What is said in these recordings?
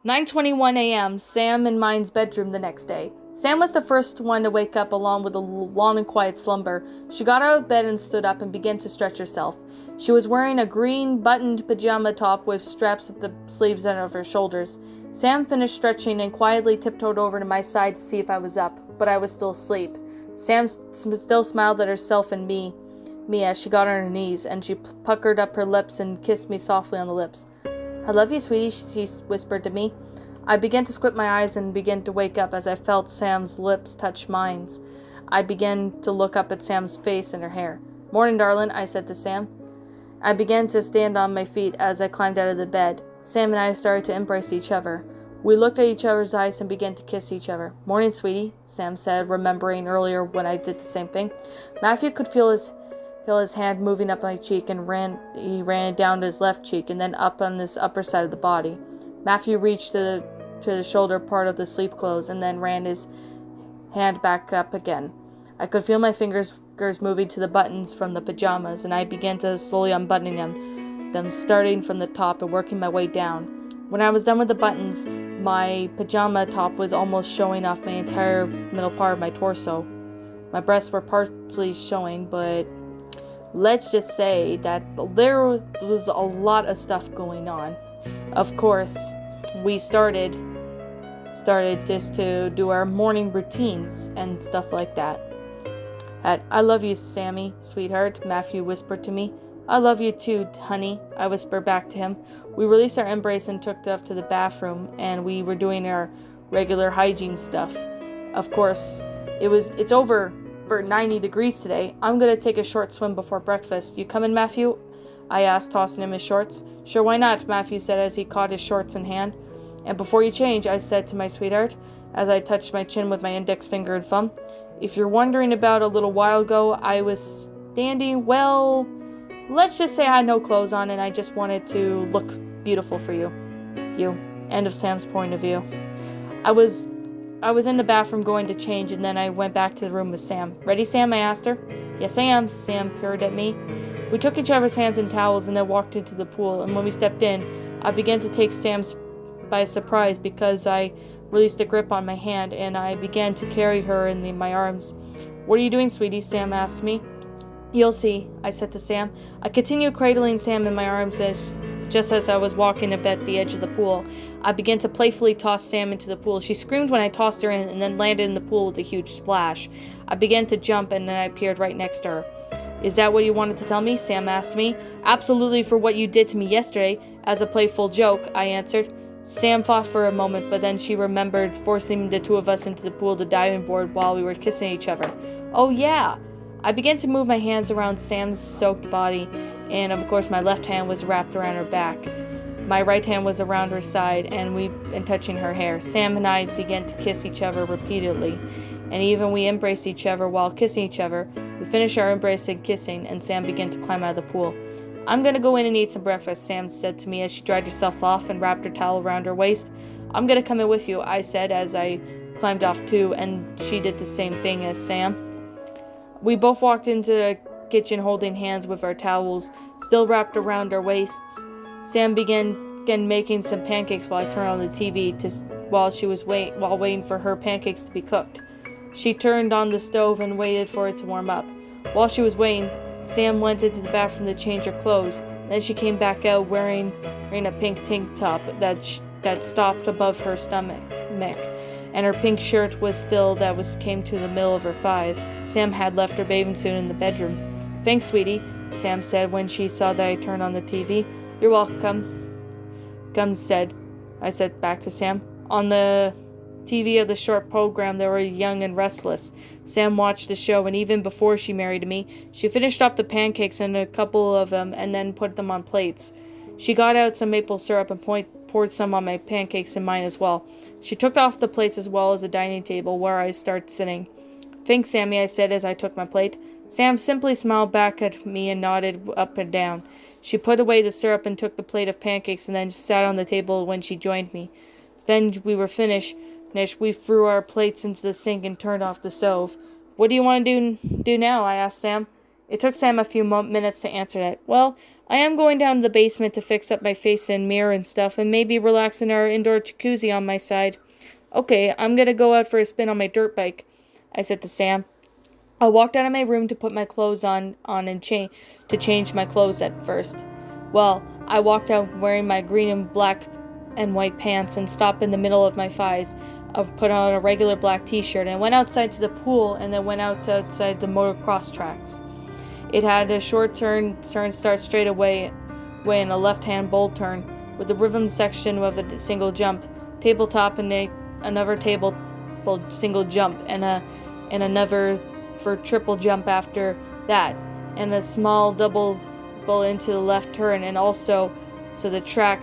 9:21 a.m., Sam and mine's bedroom the next day. Sam was the first one to wake up along with a long and quiet slumber. She got out of bed and stood up and began to stretch herself. She was wearing a green buttoned pajama top with straps at the sleeves and of her shoulders. Sam finished stretching and quietly tiptoed over to my side to see if I was up, but I was still asleep. Sam still smiled at herself and me as she got on her knees, and she puckered up her lips and kissed me softly on the lips. "I love you, sweetie," she whispered to me. I began to squint my eyes and began to wake up as I felt Sam's lips touch mine. I began to look up at Sam's face and her hair. "Morning, darling," I said to Sam. I began to stand on my feet as I climbed out of the bed. Sam and I started to embrace each other. We looked at each other's eyes and began to kiss each other. "Morning, sweetie," Sam said, remembering earlier when I did the same thing. Matthew could feel his hand moving up my cheek, and he ran down to his left cheek and then up on this upper side of the body. Matthew reached to the shoulder part of the sleep clothes and then ran his hand back up again. I could feel my fingers moving to the buttons from the pajamas, and I began to slowly unbuttoning them, starting from the top and working my way down. When I was done with the buttons, my pajama top was almost showing off my entire middle part of my torso. My breasts were partly showing, but let's just say that there was a lot of stuff going on. Of course, we started just to do our morning routines and stuff like that. "I love you, Sammy, sweetheart," Matthew whispered to me. "I love you too, honey," I whispered back to him. We released our embrace and took off to the bathroom, and we were doing our regular hygiene stuff. Of course, it's over for 90 degrees today. I'm going to take a short swim before breakfast. You coming, Matthew? I asked, tossing him his shorts. "Sure, why not?" Matthew said as he caught his shorts in hand. "And before you change," I said to my sweetheart, as I touched my chin with my index finger and thumb, "if you're wondering about a little while ago, I was standing, well, let's just say I had no clothes on and I just wanted to look beautiful for you. End of Sam's point of view. I was in the bathroom going to change, and then I went back to the room with Sam. "Ready, Sam?" I asked her. "Yes, I am," Sam purred at me. We took each other's hands and towels and then walked into the pool, and when we stepped in, I began to take Sam by surprise because I released a grip on my hand, and I began to carry her in my arms. "What are you doing, sweetie?" Sam asked me. "You'll see," I said to Sam. I continued cradling Sam in my arms just as I was walking up at the edge of the pool. I began to playfully toss Sam into the pool. She screamed when I tossed her in and then landed in the pool with a huge splash. I began to jump, and then I appeared right next to her. "Is that what you wanted to tell me?" Sam asked me. "Absolutely, for what you did to me yesterday, as a playful joke," I answered. Sam thought for a moment, but then she remembered forcing the two of us into the pool of the diving board while we were kissing each other. "Oh yeah!" I began to move my hands around Sam's soaked body, and of course my left hand was wrapped around her back. My right hand was around her side and touching her hair. Sam and I began to kiss each other repeatedly, and even we embraced each other while kissing each other. We finished our embrace and kissing, and Sam began to climb out of the pool. "I'm gonna go in and eat some breakfast," Sam said to me as she dried herself off and wrapped her towel around her waist. "I'm gonna come in with you," I said as I climbed off too, and she did the same thing as Sam. We both walked into the kitchen holding hands with our towels still wrapped around our waists. Sam began making some pancakes while I turned on the TV while waiting for her pancakes to be cooked. She turned on the stove and waited for it to warm up. While she was waiting, Sam went into the bathroom to change her clothes. Then she came back out wearing a pink tank top that stopped above her stomach, and her pink shirt came to the middle of her thighs. Sam had left her bathing suit in the bedroom. "Thanks, sweetie," Sam said when she saw that I turned on the TV. "You're welcome," I said back to Sam. On the TV of the short program, they were Young and Restless. Sam watched the show, and even before she married me, she finished up the pancakes and a couple of them and then put them on plates. She got out some maple syrup and poured some on my pancakes and mine as well. She took off the plates as well as the dining table where I started sitting. "Thanks, Sammy," I said as I took my plate. Sam simply smiled back at me and nodded up and down. She put away the syrup and took the plate of pancakes and then sat on the table when she joined me. Then we were finished. We threw our plates into the sink and turned off the stove. "What do you want to do now?" I asked Sam. It took Sam a few minutes to answer that. "Well, I am going down to the basement to fix up my face and mirror and stuff, and maybe relax in our indoor jacuzzi on my side. Okay, I'm gonna go out for a spin on my dirt bike, I said to Sam. I walked out of my room to put my clothes on and change my clothes at first. Well, I walked out wearing my green and black and white pants and stopped in the middle of my thighs. I put on a regular black t-shirt and went outside to the pool and then went outside the motocross tracks. It had a short turn start straight away and a left-hand bold turn with the rhythm section of a single jump, tabletop and another table single jump and another for triple jump after that, and a small double into the left turn, and also so the track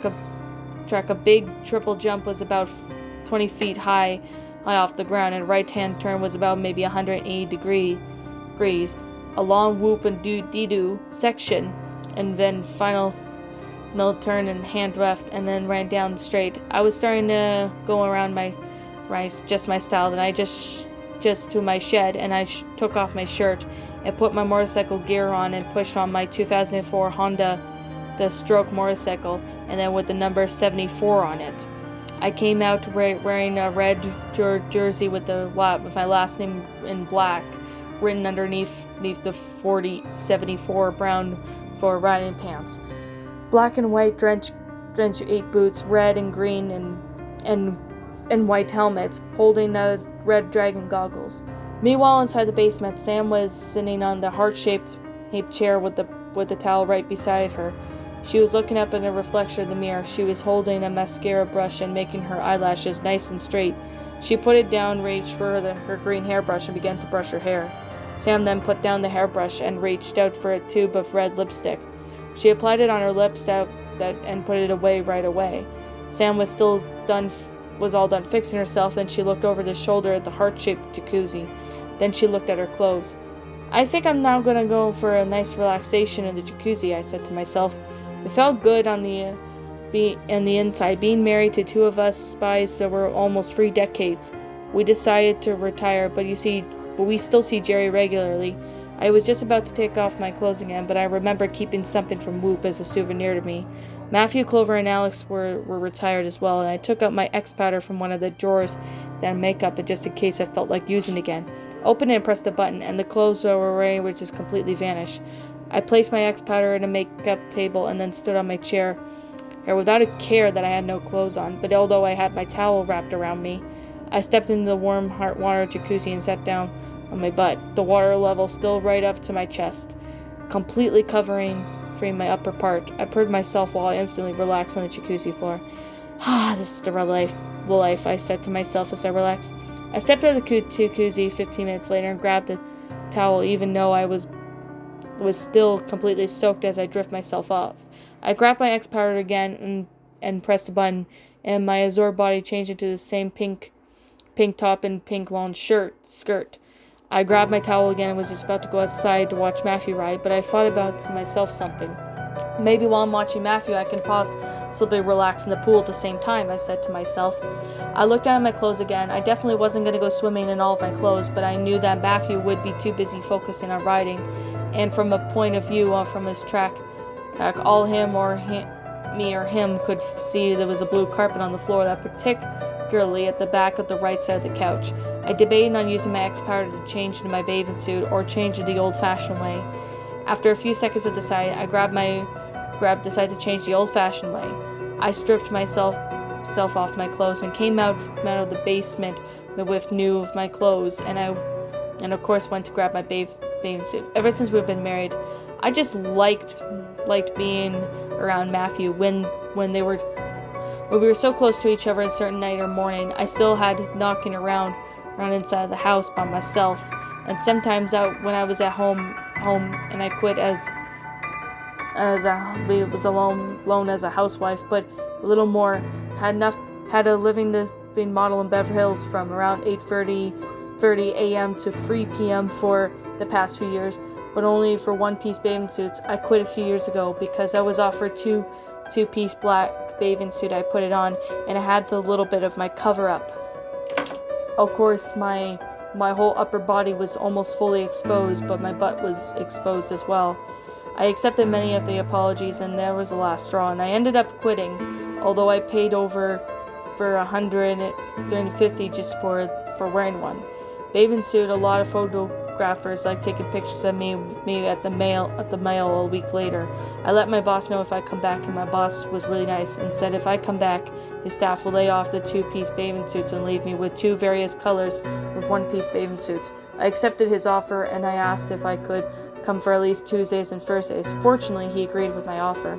a big triple jump was about 20 feet high off the ground, and right hand turn was about maybe 180 degrees, a long whoop and doo section, and then final no turn and hand left, and then ran down straight. I was starting to go around my style, and I just to my shed, and I took off my shirt and put my motorcycle gear on and pushed on my 2004 Honda the Stroke motorcycle, and then with the number 74 on it. I came out wearing a red jersey with my last name in black written underneath the 4074 brown for riding pants, black and white drench 8 boots, red and green and white helmets, holding a red dragon goggles. Meanwhile, inside the basement, Sam was sitting on the heart-shaped chair with the towel right beside her. She was looking up in a reflection of the mirror. She was holding a mascara brush and making her eyelashes nice and straight. She put it down, reached for her green hairbrush, and began to brush her hair. Sam then put down the hairbrush and reached out for a tube of red lipstick. She applied it on her lips and put it away right away. Sam was all done fixing herself, and she looked over the shoulder at the heart-shaped jacuzzi. Then she looked at her clothes. I think I'm now going to go for a nice relaxation in the jacuzzi, I said to myself. It felt good on the inside, being married to two of us spies that were almost 3 decades. We decided to retire, but we still see Jerry regularly. I was just about to take off my clothes again, but I remembered keeping something from Whoop as a souvenir to me. Matthew, Clover, and Alex were retired as well, and I took out my X powder from one of the drawers that makeup, and just in case I felt like using it again. Opened it and pressed a button, and the clothes I were wearing would just completely vanish. I placed my X powder in a makeup table and then stood on my chair without a care that I had no clothes on, but although I had my towel wrapped around me. I stepped into the warm hot water jacuzzi and sat down on my butt, the water level still right up to my chest, completely covering my upper part. I purred myself while I instantly relaxed on the jacuzzi floor. This is the life, I said to myself as I relaxed. I stepped out of the jacuzzi 15 minutes later and grabbed the towel, even though I was still completely soaked as I drift myself off. I grabbed my X powder again and pressed a button, and my absorbed body changed into the same pink top and pink long skirt. I grabbed my towel again and was just about to go outside to watch Matthew ride, but I thought about to myself something. Maybe while I'm watching Matthew, I can possibly relax in the pool at the same time, I said to myself. I looked down at my clothes again. I definitely wasn't going to go swimming in all of my clothes, but I knew that Matthew would be too busy focusing on riding, and from a point of view from his track, all me or him could see there was a blue carpet on the floor, that particularly at the back of the right side of the couch. I debated on using my X powder to change into my bathing suit or change it the old-fashioned way. After a few seconds of deciding, I decided to change the old-fashioned way. I stripped myself off my clothes and came out of the basement with new of my clothes, and of course went to grab my bathing suit. Ever since we've been married, I just liked being around Matthew when we were so close to each other a certain night or morning. I still had knocking around inside the house by myself, and sometimes out when I was at home and I quit we was alone as a housewife, but a little more had a living model in Beverly Hills from around 8:30 a.m. to 3 p.m. for the past few years, but only for one-piece bathing suits. I quit a few years ago because I was offered two-piece black bathing suit. I put it on, and it had a little bit of my cover up. Of course, my whole upper body was almost fully exposed, but my butt was exposed as well. I accepted many of the apologies, and that was the last straw, and I ended up quitting, although I paid over for $150 just for wearing one. Bathing suit, a lot of photographers like taking pictures of me at the mail a week later. I let my boss know if I come back, and my boss was really nice and said if I come back, his staff will lay off the 2-piece bathing suits and leave me with 2 various colors with 1-piece bathing suits. I accepted his offer, and I asked if I could come for at least Tuesdays and Thursdays. Fortunately, he agreed with my offer.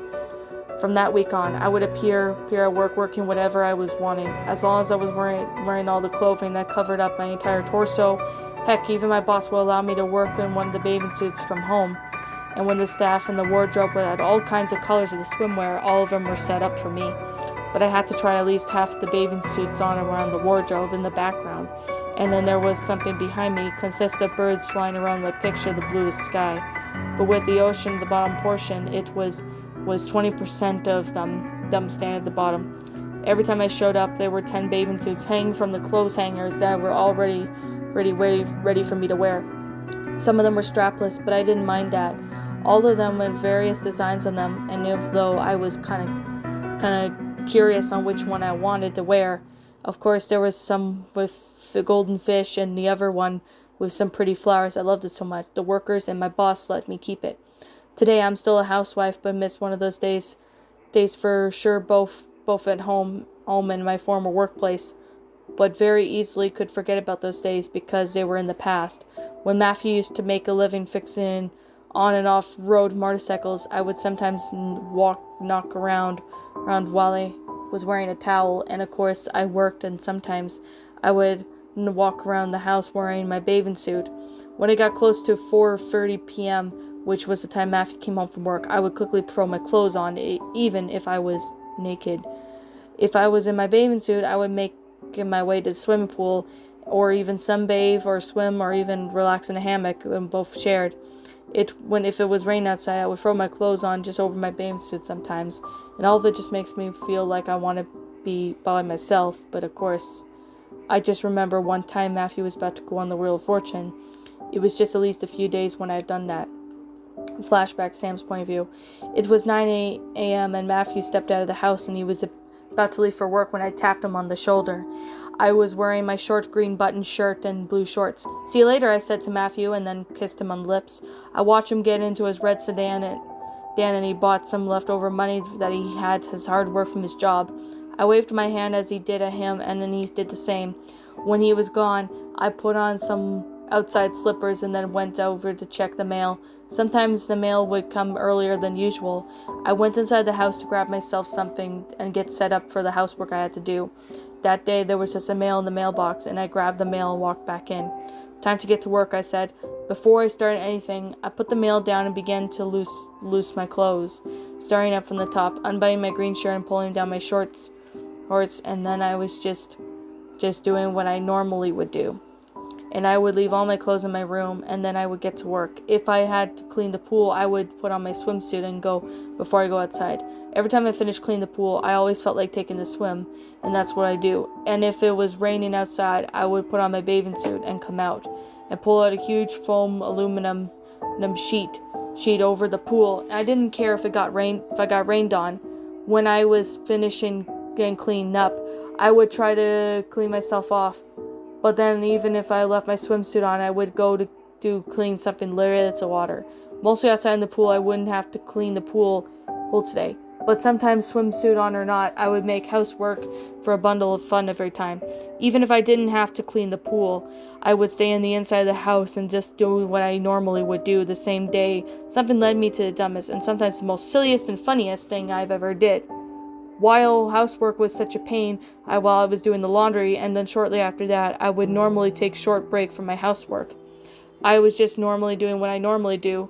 From that week on, I would appear at work working whatever I was wanting, as long as I was wearing all the clothing that covered up my entire torso. Heck, even my boss will allow me to work in one of the bathing suits from home. And when the staff and the wardrobe had all kinds of colors of the swimwear, all of them were set up for me. But I had to try at least half the bathing suits on around the wardrobe in the background. And then there was something behind me, consist of birds flying around my picture the bluest sky. But with the ocean, the bottom portion, it was 20% of them standing at the bottom. Every time I showed up, there were 10 bathing suits hanging from the clothes hangers that were already ready for me to wear. Some of them were strapless, but I didn't mind that. All of them had various designs on them, and although I was kind of curious on which one I wanted to wear, of course there was some with the golden fish and the other one with some pretty flowers. I loved it so much. The workers and my boss let me keep it. Today I'm still a housewife, but miss one of those days for sure, both at home and my former workplace, but very easily could forget about those days because they were in the past. When Matthew used to make a living fixing on and off road motorcycles, I would sometimes knock around while I was wearing a towel, and of course I worked, and sometimes I would walk around the house wearing my bathing suit. When it got close to 4:30 p.m., which was the time Matthew came home from work, I would quickly throw my clothes on, even if I was naked. If I was in my bathing suit, I would make my way to the swimming pool, or even sunbathe or swim or even relax in a hammock, and both shared. If it was raining outside, I would throw my clothes on just over my bathing suit sometimes, and all of it just makes me feel like I want to be by myself. But of course, I just remember one time Matthew was about to go on the Wheel of Fortune. It was just at least a few days when I had done that. Flashback, Sam's point of view. It was 9 a.m. and Matthew stepped out of the house, and he was about to leave for work when I tapped him on the shoulder. I was wearing my short green button shirt and blue shorts. "See you later," I said to Matthew, and then kissed him on the lips. I watched him get into his red sedan, and he bought some leftover money that he had his hard work from his job. I waved my hand as he did at him, and then he did the same. When he was gone, I put on some outside slippers and then went over to check the mail. Sometimes the mail would come earlier than usual. I went inside the house to grab myself something and get set up for the housework I had to do. That day there was just a mail in the mailbox, and I grabbed the mail and walked back in. "Time to get to work," I said. Before I started anything, I put the mail down and began to loose my clothes, starting up from the top, unbuttoning my green shirt and pulling down my shorts, and then I was just doing what I normally would do. And I would leave all my clothes in my room, and then I would get to work. If I had to clean the pool, I would put on my swimsuit and go before I go outside. Every time I finished cleaning the pool, I always felt like taking a swim, and that's what I do. And if it was raining outside, I would put on my bathing suit and come out and pull out a huge foam aluminum sheet over the pool. I didn't care if I got rained on. When I was finishing getting cleaned up, I would try to clean myself off. But then even if I left my swimsuit on, I would go to clean something related to water. Mostly outside in the pool, I wouldn't have to clean the pool today. But sometimes, swimsuit on or not, I would make housework for a bundle of fun every time. Even if I didn't have to clean the pool, I would stay in the inside of the house and just do what I normally would do the same day. Something led me to the dumbest and sometimes the most silliest and funniest thing I've ever did. While housework was such a pain, while I was doing the laundry, and then shortly after that, I would normally take short break from my housework. I was just normally doing what I normally do,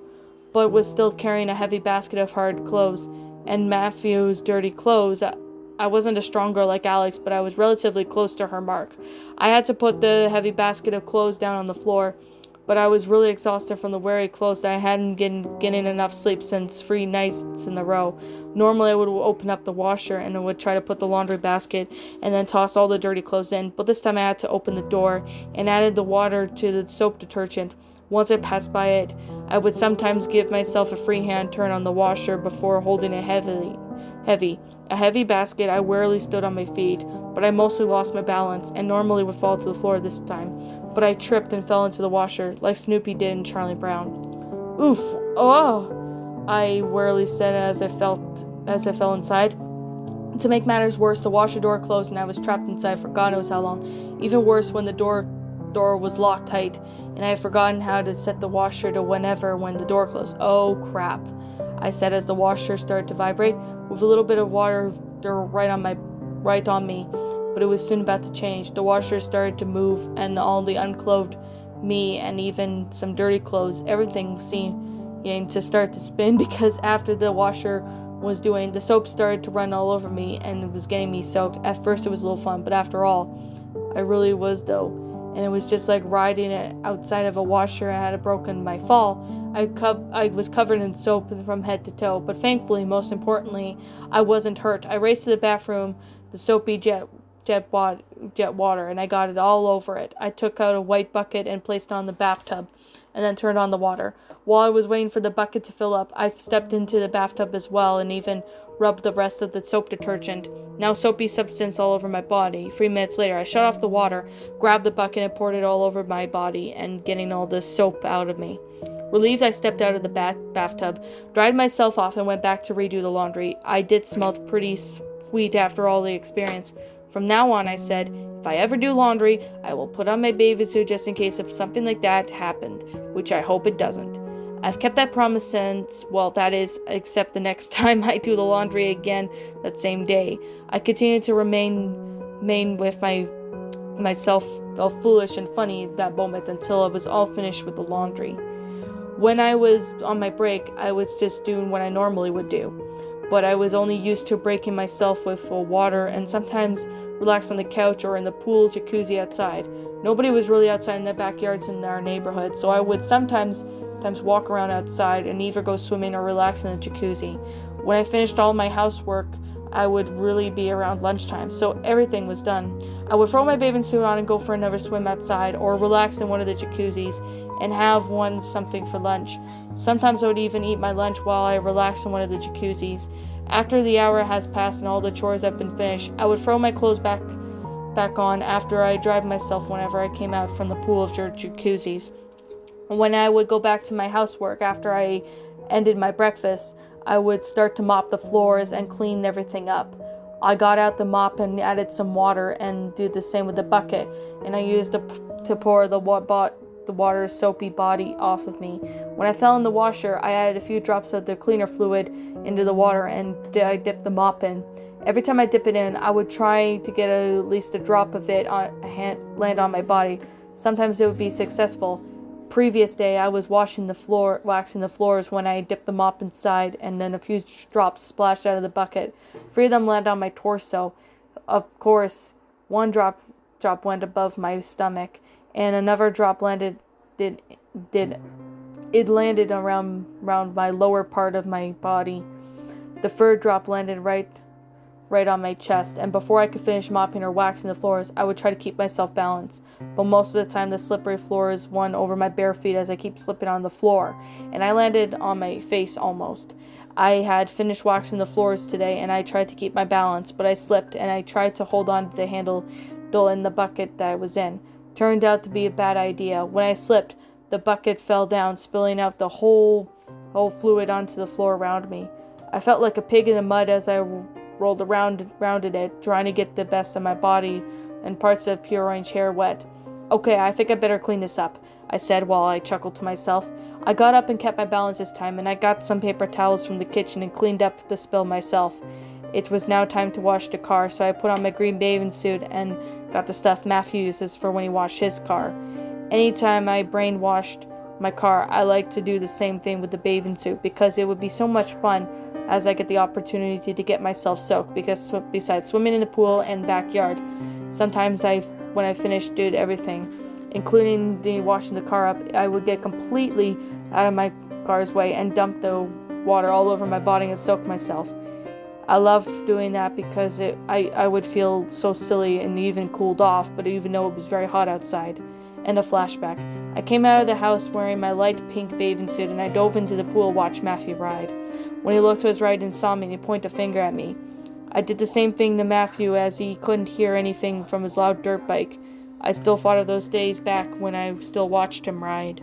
but was still carrying a heavy basket of hard clothes and Matthew's dirty clothes. I wasn't a strong girl like Alex, but I was relatively close to her mark. I had to put the heavy basket of clothes down on the floor, but I was really exhausted from the weary clothes that I hadn't getting enough sleep since 3 nights in a row. Normally I would open up the washer and I would try to put the laundry basket and then toss all the dirty clothes in, but this time I had to open the door and added the water to the soap detergent. Once I passed by it, I would sometimes give myself a free hand turn on the washer before holding it a heavy basket. I warily stood on my feet, but I mostly lost my balance and normally would fall to the floor this time. But I tripped and fell into the washer, like Snoopy did in Charlie Brown. Oof! Oh! I warily said as I fell inside. To make matters worse, the washer door closed and I was trapped inside for God knows how long. Even worse when the door was locked tight, and I had forgotten how to set the washer to when the door closed. Oh crap, I said as the washer started to vibrate, with a little bit of water right on me, but it was soon about to change. The washer started to move, and all the unclothed me and even some dirty clothes, everything seemed to start to spin because after the washer was doing, the soap started to run all over me and it was getting me soaked. At first it was a little fun, but after all, I really was though, and it was just like riding it outside of a washer. I had broken my fall. I was covered in soap from head to toe, but thankfully, most importantly, I wasn't hurt. I raced to the bathroom, the soapy jet water, and I got it all over it. I took out a white bucket and placed it on the bathtub, and then turned on the water. While I was waiting for the bucket to fill up, I stepped into the bathtub as well and even rubbed the rest of the soap detergent, now soapy substance, all over my body. 3 minutes later, I shut off the water, grabbed the bucket and poured it all over my body and getting all the soap out of me. Relieved, I stepped out of the bathtub, dried myself off, and went back to redo the laundry. I did smell pretty sweet after all the experience. From now on, I said, if I ever do laundry, I will put on my bathing suit just in case if something like that happened, which I hope it doesn't. I've kept that promise since, well, that is, except the next time I do the laundry again that same day. I continued to remain with myself all foolish and funny that moment until I was all finished with the laundry. When I was on my break, I was just doing what I normally would do, but I was only used to breaking myself with water and sometimes relax on the couch or in the pool jacuzzi outside. Nobody was really outside in the backyards in our neighborhood, so I would sometimes walk around outside and either go swimming or relax in the jacuzzi. When I finished all my housework, I would really be around lunchtime, so everything was done. I would throw my bathing suit on and go for another swim outside or relax in one of the jacuzzis and have something for lunch. Sometimes I would even eat my lunch while I relaxed in one of the jacuzzis. After the hour has passed and all the chores have been finished, I would throw my clothes back on after I dried myself whenever I came out from the pool of jacuzzis. When I would go back to my housework after I ended my breakfast, I would start to mop the floors and clean everything up. I got out the mop and added some water and do the same with the bucket, and I used to pour the water's soapy body off of me. When I fell in the washer, I added a few drops of the cleaner fluid into the water and I dipped the mop in. Every time I dip it in, I would try to get at least a drop of it land on my body. Sometimes it would be successful. Previous day, I was waxing the floors when I dipped the mop inside, and then a few drops splashed out of the bucket. 3 of them landed on my torso. Of course, one drop went above my stomach, and another drop landed around my lower part of my body. The third drop landed right on my chest, and before I could finish mopping or waxing the floors, I would try to keep myself balanced. But most of the time, the slippery floors won over my bare feet as I keep slipping on the floor, and I landed on my face almost. I had finished waxing the floors today, and I tried to keep my balance, but I slipped, and I tried to hold on to the handle in the bucket that I was in. Turned out to be a bad idea. When I slipped, the bucket fell down, spilling out the whole fluid onto the floor around me. I felt like a pig in the mud as I rolled around it, trying to get the best of my body and parts of pure orange hair wet. Okay, I think I better clean this up, I said while I chuckled to myself. I got up and kept my balance this time, and I got some paper towels from the kitchen and cleaned up the spill myself. It was now time to wash the car, so I put on my green bathing suit and got the stuff Matthew uses for when he washed his car. Anytime I brainwashed my car, I like to do the same thing with the bathing suit because it would be so much fun as I get the opportunity to get myself soaked, because besides swimming in the pool and backyard, sometimes when I finished did everything, including washing the car up, I would get completely out of my car's way and dump the water all over my body and soak myself. I love doing that because I would feel so silly and even cooled off, but even though it was very hot outside. And a flashback. I came out of the house wearing my light pink bathing suit, and I dove into the pool to watch Matthew ride. When he looked to his right and saw me, he pointed a finger at me. I did the same thing to Matthew, as he couldn't hear anything from his loud dirt bike. I still thought of those days back when I still watched him ride.